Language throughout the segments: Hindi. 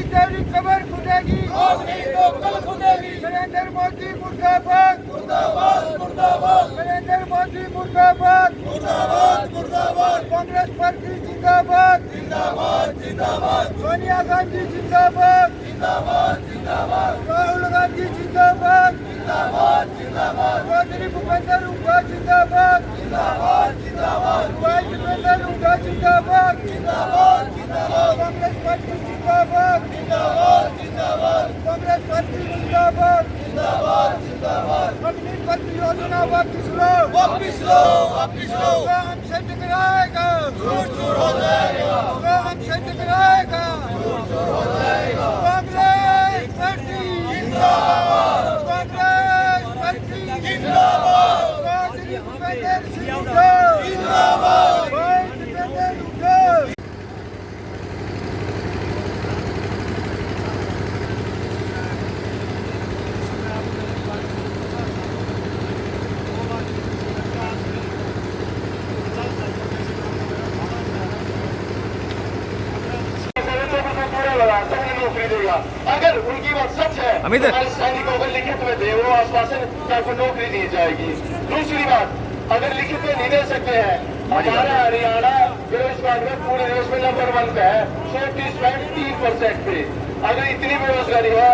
तेरी कबर खुदेगी, आज नहीं तो कल खुदेगी। नरेंद्र मोदी मुर्दाबाद, मुर्दाबाद मुर्दाबाद नरेंद्र मोदी मुर्दाबाद, मुर्दाबाद मुर्दाबाद कांग्रेस पार्टी जिंदाबाद, जिंदाबाद जिंदाबाद सोनिया गांधी जिंदाबाद, जिंदाबाद जिंदाबाद राहुल गांधी जिंदाबाद, जिंदाबाद जिंदाबाद चौधरी भूपेंद्र हुड्डा जिंदाबाद, जिंदाबाद जिंदाबाद भाई भूपेंद्र हुड्डा जिंदाबाद, जिंदाबाद जिंदाबाद कांग्रेस पार्टी जिंदाबाद, जिंदाबाद जिंदाबाद कांग्रेस पार्टी जिंदाबाद, जिंदाबाद जिंदाबाद अपनी पत्नी योजना वापिस लो, वापिस लो वापिस लो। वो हमसे टकराएगा, चूर चूर हो जाएगा, वो हमसे टकराएगा, चूर चूर हो जाएगा। कांग्रेस पार्टी जिंदाबाद कांग्रेस पार्टी जिंदाबाद चौधरी भूपेंद्र सिंह हुड्डा जिंदाबाद। भाई भूपेंद्र हुड्डा। अगर उनकी बात सच है हमारे सैनिकों को लिखित में दे वो आश्वासन कि आपको नौकरी दी जाएगी। दूसरी बात, अगर लिखित में नहीं दे सकते हैं, हमारा हरियाणा बेरोजगारी में पूरे देश में नंबर 1 पे है, 37.3% पे। अगर इतनी बेरोजगारी है,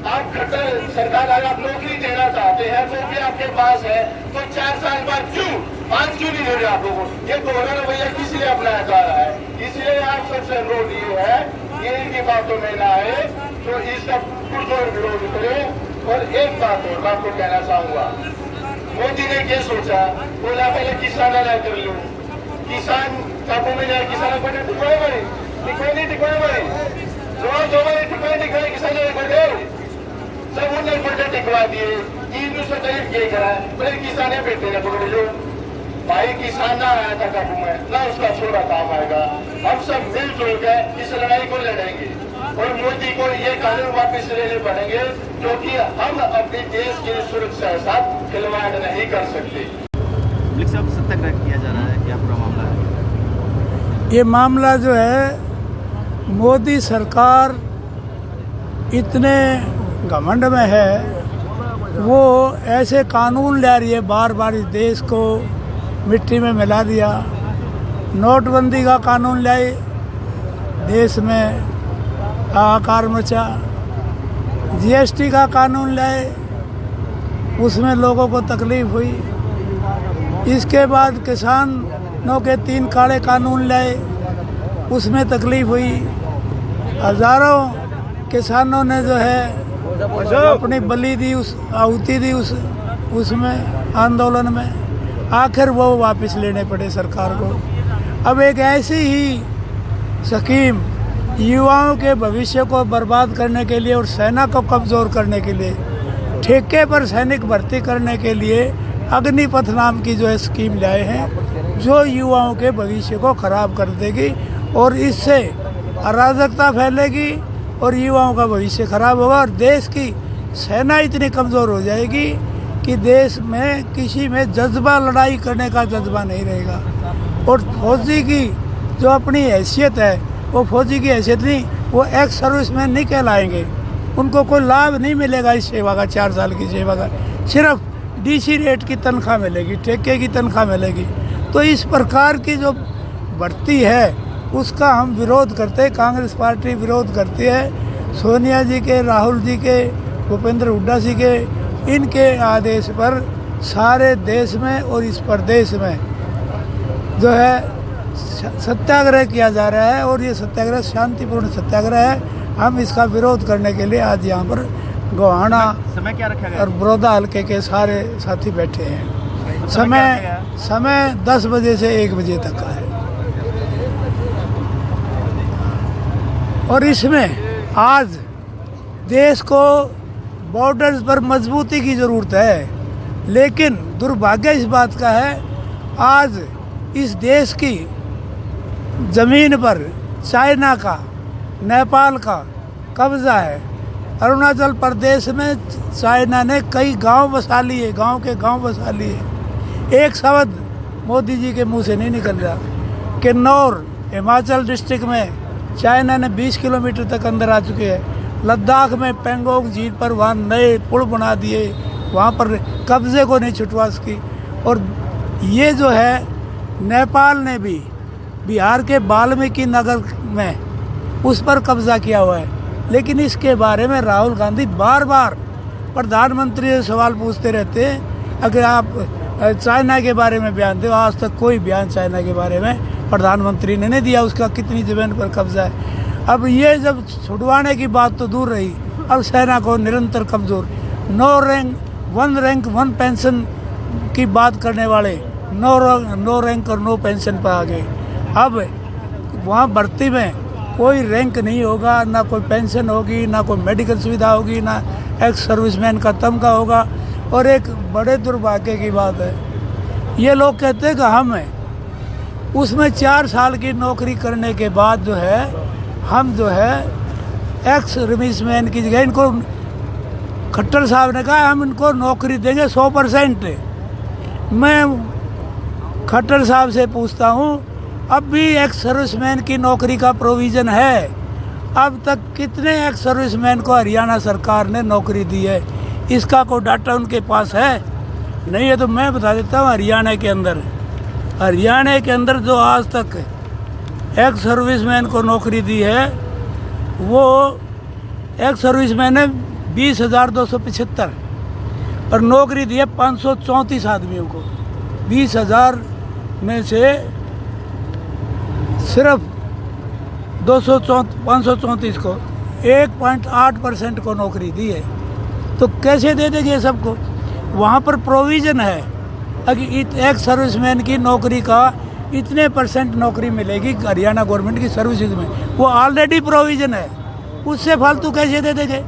आप खट्टर सरकार अगर आप नौकरी देना चाहते हैं तो भी आपके पास है, तो 4 साल बाद क्यों आज क्यों नहीं दे रहे आप लोगों को? ये दोहरा रवैया किस लिए अपनाया जा रहा है? इसलिए आप सबसे अनुरोध ये है ये इनकी बातों में ना आए तो इसका पुरजोर विरोध करें। और एक बात और मैं आपको कहना चाहूंगा, मोदी ने क्या सोचा, बोला पहले किसान अलाय कर लो, किसान काबू में जाए, किसानों को टिकवाए बड़े टिकवाए बड़े जो बड़े टिकवाए किसान बड़े सब उन्होंने बड़े टिकवा दिए। 300 तरीफ ये करा पहले किसाने बेटे ने पकड़ लो। भाई किसान ना आया था काबू में, ना उसका छोड़ा काम आएगा। हम सब मिलजुल कर इस लड़ाई को लड़ेंगे और मोदी को ये कानून वापस लेने पड़ेंगे, क्योंकि हम अपने देश की सुरक्षा के साथ खिलवाड़ नहीं कर सकते। सत्याग्रह किया जा रहा है, क्या पूरा मामला है? ये मामला जो है, मोदी सरकार इतने घमंड में है, वो ऐसे कानून ला रही है, बार बार इस देश को मिट्टी में मिला दिया। नोटबंदी का कानून लाए, देश में हाहाकार मचा। जीएसटी का कानून लाए, उसमें लोगों को तकलीफ हुई। इसके बाद किसानों के 3 काले कानून लाए, उसमें तकलीफ हुई। हजारों किसानों ने जो है अपनी बलि दी, उस आहुति दी उसमें आंदोलन में। आखिर वो वापस लेने पड़े सरकार को। अब एक ऐसी ही स्कीम युवाओं के भविष्य को बर्बाद करने के लिए और सेना को कमज़ोर करने के लिए, ठेके पर सैनिक भर्ती करने के लिए अग्निपथ नाम की जो है स्कीम लाए हैं, जो युवाओं के भविष्य को खराब कर देगी और इससे अराजकता फैलेगी और युवाओं का भविष्य खराब होगा और देश की सेना इतनी कमज़ोर हो जाएगी कि देश में किसी में जज्बा लड़ाई करने का जज्बा नहीं रहेगा। और फौजी की जो अपनी हैसियत है, वो फौजी की हैसियत नहीं, वो एक्स सर्विसमैन नहीं कहलाएंगे। उनको कोई लाभ नहीं मिलेगा इस सेवा का, 4 साल की सेवा का। सिर्फ डीसी रेट की तनख्वाह मिलेगी, ठेके की तनख्वाह मिलेगी। तो इस प्रकार की जो भर्ती है उसका हम विरोध करते हैं, कांग्रेस पार्टी विरोध करती है। सोनिया जी के, राहुल जी के, भूपेंद्र हुड्डा जी के, इनके आदेश पर सारे देश में और इस प्रदेश में जो है सत्याग्रह किया जा रहा है और ये सत्याग्रह शांतिपूर्ण सत्याग्रह है। हम इसका विरोध करने के लिए आज यहाँ पर गोहाना समय क्या रखा गया? और बड़ौदा हल्के के सारे साथी बैठे हैं। समय 10 बजे से 1 बजे तक का है। और इसमें आज देश को बॉर्डर्स पर मजबूती की ज़रूरत है, लेकिन दुर्भाग्य इस बात का है आज इस देश की ज़मीन पर चाइना का, नेपाल का कब्ज़ा है। अरुणाचल प्रदेश में चाइना ने कई गांव बसा लिए, गांव के गांव बसा लिए। एक शब्द मोदी जी के मुंह से नहीं निकल रहा। किन्नौर हिमाचल डिस्ट्रिक्ट में चाइना ने 20 किलोमीटर तक अंदर आ चुके हैं। लद्दाख में पेंगोंग झील पर वहाँ नए पुल बना दिए, वहाँ पर कब्जे को नहीं छुटवा सकी। और ये जो है नेपाल ने भी बिहार के वाल्मीकि नगर में उस पर कब्जा किया हुआ है। लेकिन इसके बारे में राहुल गांधी बार बार प्रधानमंत्री से सवाल पूछते रहते हैं। अगर आप चाइना के बारे में बयान दो, आज तक कोई बयान चाइना के बारे में प्रधानमंत्री ने नहीं दिया, उसका कितनी ज़मीन पर कब्जा है। अब ये जब छुड़वाने की बात तो दूर रही, अब सेना को निरंतर कमज़ोर, नो रैंक वन पेंशन की बात करने वाले नो रैंक और नो पेंशन पर आ गए। अब वहाँ भर्ती में कोई रैंक नहीं होगा, ना कोई पेंशन होगी, ना कोई मेडिकल सुविधा होगी, ना एक्स सर्विसमैन का तमगा होगा। और एक बड़े दुर्भाग्य की बात है, ये लोग कहते हैं कि हम हैं, उसमें 4 साल की नौकरी करने के बाद जो है हम जो है एक्स सर्विसमैन की जगह इनको, खट्टर साहब ने कहा हम इनको नौकरी देंगे 100%। मैं खट्टर साहब से पूछता हूँ, अब भी एक्स सर्विसमैन की नौकरी का प्रोविज़न है? अब तक कितने एक्स सर्विसमैन को हरियाणा सरकार ने नौकरी दी है? इसका कोई डाटा उनके पास है? नहीं है तो मैं बता देता हूँ। हरियाणा के अंदर जो आज तक एक्स सर्विसमैन को नौकरी दी है, वो एक्स सर्विसमैन है 20,275 और नौकरी दी है 534 आदमियों को। 20,000 में से सिर्फ 534 को 1.8% को नौकरी दी है। तो कैसे दे देंगे सबको? वहाँ पर प्रोविज़न है कि एक सर्विसमैन की नौकरी का इतने % नौकरी मिलेगी हरियाणा गवर्नमेंट की सर्विसेज में, वो ऑलरेडी प्रोविज़न है। उससे फालतू कैसे दे देंगे?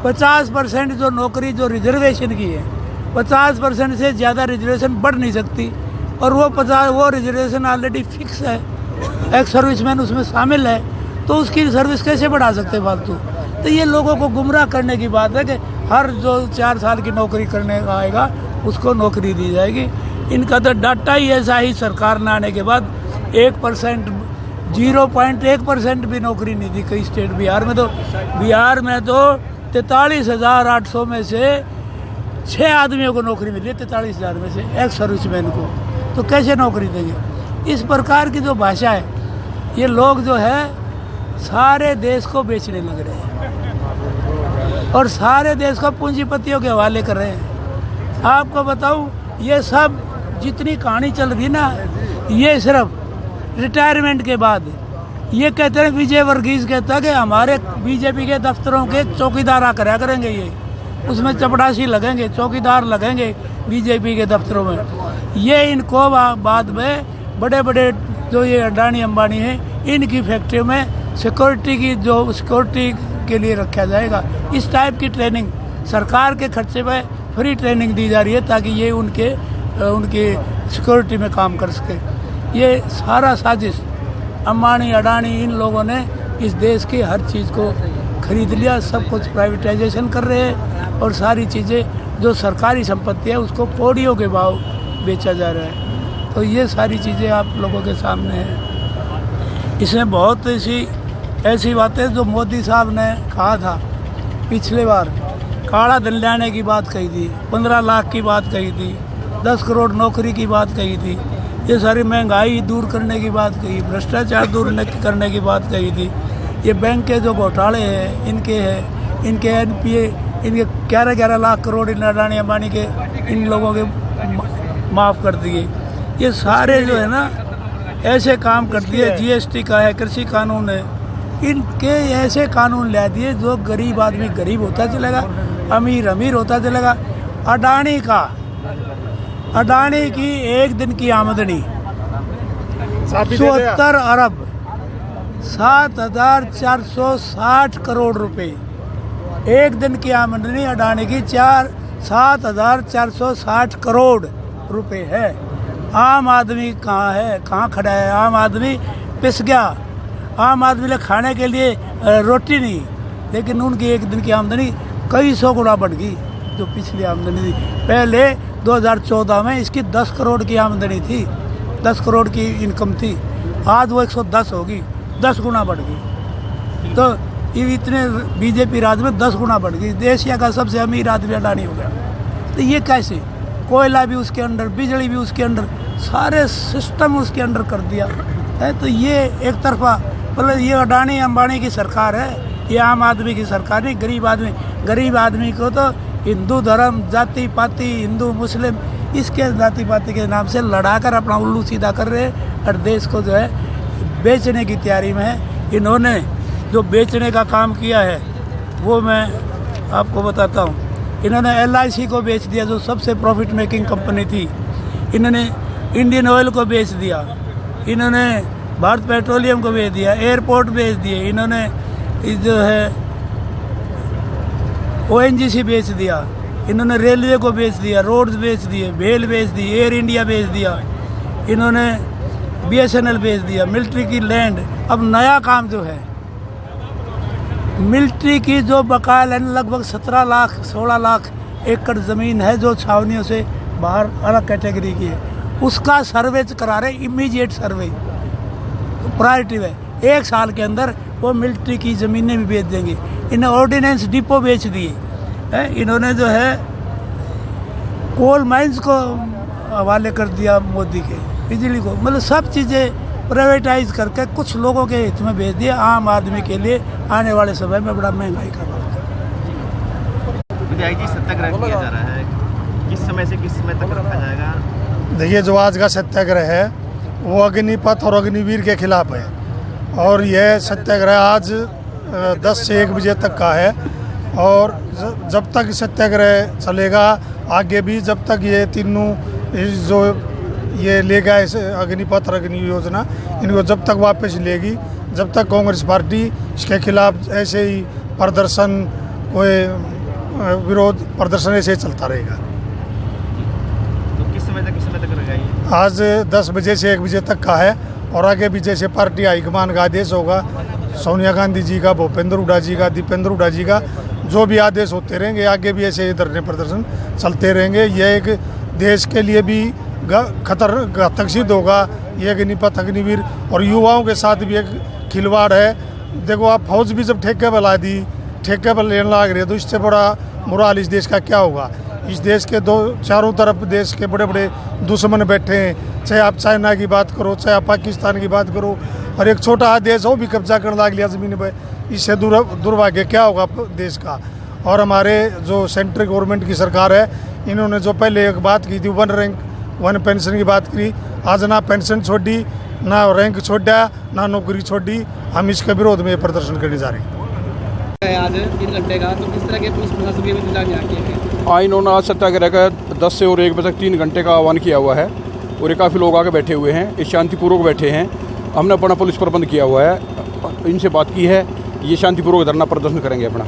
50% जो नौकरी जो रिजर्वेशन की है, 50% से ज़्यादा रिजर्वेशन बढ़ नहीं सकती, और वो रिजर्वेशन ऑलरेडी फिक्स है, एक सर्विसमैन उसमें शामिल है, तो उसकी सर्विस कैसे बढ़ा सकते फालतू? तो ये लोगों को गुमराह करने की बात है कि हर जो 4 साल की नौकरी करने का आएगा उसको नौकरी दी जाएगी। इनका तो डाटा ही ऐसा ही, सरकार ने आने के बाद 1% 0.1% भी नौकरी नहीं दी कई स्टेट। बिहार में तो 43,800 में से 6 आदमियों को नौकरी मिली है, 43,000 में से एक्स सर्विसमैन को। तो कैसे नौकरी देंगे? इस प्रकार की जो भाषा है, ये लोग जो है सारे देश को बेचने लग रहे हैं और सारे देश को पूंजीपतियों के हवाले कर रहे हैं। आपको बताऊं, ये सब जितनी कहानी चल रही ना, ये सिर्फ रिटायरमेंट के बाद। ये कहते हैं, विजय वर्गीस कहता है कि हमारे बीजेपी के दफ्तरों के चौकीदार आ करा करेंगे, ये उसमें चपड़ासी लगेंगे, चौकीदार लगेंगे बीजेपी के दफ्तरों में। ये इनको बाद में बड़े बड़े जो ये अडानी अंबानी हैं, इनकी फैक्ट्री में सिक्योरिटी के लिए रखा जाएगा। इस टाइप की ट्रेनिंग सरकार के खर्चे पे फ्री ट्रेनिंग दी जा रही है ताकि ये उनके सिक्योरिटी में काम कर सके। ये सारा साजिश अंबानी अडानी इन लोगों ने इस देश की हर चीज़ को खरीद लिया, सब कुछ प्राइवेटाइजेशन कर रहे हैं और सारी चीज़ें जो सरकारी संपत्ति है उसको कौड़ियों के भाव बेचा जा रहा है। तो ये सारी चीज़ें आप लोगों के सामने हैं। इसमें बहुत ऐसी बातें जो मोदी साहब ने कहा था पिछले बार, काला धन लाने की बात कही थी, 15 लाख की बात कही थी, 10 करोड़ नौकरी की बात कही थी, ये सारी महंगाई दूर करने की बात कही, भ्रष्टाचार दूर करने की बात कही थी। ये बैंक के जो घोटाले हैं इनके NPA, इनके 11-11 लाख करोड़ इन अडानी अंबानी के इन लोगों के माफ़ कर दिए। ये सारे जो है ना ऐसे काम कर दिए। GST का है, कृषि कानून है, इनके ऐसे कानून ला दिए जो गरीब आदमी गरीब होता चलेगा, अमीर अमीर होता चलेगा। अडानी की एक दिन की आमदनी 74 अरब 7,460 करोड़ रुपए। एक दिन की आमदनी अडानी की 7,460 करोड़ रुपए है। आम आदमी कहाँ है, कहाँ खड़ा है? आम आदमी पिस गया। आम आदमी ने खाने के लिए रोटी नहीं, लेकिन उनकी एक दिन की आमदनी कई 100 गुना बढ़ गई जो पिछली आमदनी थी। पहले 2014 में इसकी 10 करोड़ की आमदनी थी, 10 करोड़ की इनकम थी, आज वो 110 होगी, 10 गुना बढ़ गई। तो ये इतने बीजेपी राज में 10 गुना बढ़ गई। एशिया का सबसे अमीर आदमी अडानी हो गया। तो ये कैसे? कोयला भी उसके अंडर, बिजली भी उसके अंडर, सारे सिस्टम उसके अंडर कर दिया है। तो ये एक तरफा मतलब ये अडानी अंबानी की सरकार है, ये आम आदमी की सरकार नहीं। गरीब आदमी को तो हिंदू धर्म, जाति पाति, हिंदू मुस्लिम, इसके जाति पाति के नाम से लड़ाकर अपना उल्लू सीधा कर रहे हैं और देश को जो है बेचने की तैयारी में है। इन्होंने जो बेचने का काम किया है वो मैं आपको बताता हूँ। इन्होंने LIC को बेच दिया, जो सबसे प्रॉफिट मेकिंग कंपनी थी। इन्होंने इंडियन ऑयल को बेच दिया, इन्होंने भारत पेट्रोलियम को बेच दिया, एयरपोर्ट बेच दिए, इन्होंने जो है ONGC बेच दिया, इन्होंने रेलवे को बेच दिया, रोड्स बेच दिए, भेल बेच दी, एयर इंडिया बेच दिया, इन्होंने BSNL बेच दिया, मिलिट्री की लैंड। अब नया काम जो है मिलिट्री की जो बकाया लैंड लगभग 17 लाख 16 लाख एकड़ ज़मीन है जो छावनियों से बाहर अलग कैटेगरी की है, उसका सर्वे करा रहे, इमीडिएट सर्वे प्रायोरिटी है। 1 साल के अंदर वो मिलिट्री की ज़मीनें भी बेच देंगे। इन्हें ऑर्डिनेंस डिपो बेच दिए। इन्होंने जो है कोल माइंस को हवाले कर दिया मोदी के, बिजली को, मतलब सब चीज़ें प्राइवेटाइज करके कुछ लोगों के हित में भेज दिया। आम आदमी के लिए आने वाले समय में बड़ा महंगाई का बात। विधायक जी, सत्याग्रह किया जा रहा है, किस समय से किस समय तक रखा जाएगा? देखिए, जो आज का सत्याग्रह है वो अग्निपथ और अग्निवीर के खिलाफ है और यह सत्याग्रह आज 10 से 1 बजे तक का है। और जब तक सत्याग्रह चलेगा आगे भी, जब तक ये तीनों जो ये लेगा इस अग्निपथ और अग्नि योजना, इनको जब तक वापस लेगी, जब तक कांग्रेस पार्टी इसके खिलाफ ऐसे ही प्रदर्शन, कोई विरोध प्रदर्शन ऐसे ही चलता रहेगा। तो किस समय तक रहेगा ये? आज 10 बजे से 1 बजे तक का है और आगे भी जैसे पार्टी हाईकमान का आदेश होगा, सोनिया गांधी जी का, भूपेंद्र हुड्डा जी का, दीपेंद्र हुड्डा जी का, जो भी आदेश होते रहेंगे, आगे भी ऐसे ही धरने प्रदर्शन चलते रहेंगे। यह एक देश के लिए भी घातक सिद्ध होगा। ये अग्निपथ अग्निवीर और युवाओं के साथ भी एक खिलवाड़ है। देखो, आप फौज भी जब ठेके पर ला दी, ठेके पर लेने लग रही है, तो इससे बड़ा बुरा हाल इस देश का क्या होगा। इस देश के चारों तरफ देश के बड़े बड़े दुश्मन बैठे हैं, चाहे आप चाइना की बात करो, चाहे आप पाकिस्तान की बात करो, और एक छोटा देश हो भी कब्जा करने लग लिया ज़मीन पर। इससे दुर्भाग्य क्या होगा देश का। और हमारे जो सेंट्रल गवर्नमेंट की सरकार है, इन्होंने जो पहले एक बात की थी, 1 रैंक 1 पेंशन की बात करी, आज ना पेंशन छोड़ी, ना रैंक छोड़ा, ना नौकरी छोड़ी। हम इसके विरोध में प्रदर्शन करने जा रहे हैं। आज 3 घंटे का, तो किस तरह के पुलिस प्रशासन के इंतजाम यहाँ किए हैं? इन्होंने आज सत्याग्रह का 10 से और 1 बजे तक 3 घंटे का आह्वान किया हुआ है और ये काफ़ी लोग आके बैठे हुए हैं, ये शांतिपूर्वक बैठे हैं। हमने अपना पुलिस प्रबंध किया हुआ है, इनसे बात की है, ये शांतिपूर्वक धरना प्रदर्शन करेंगे अपना।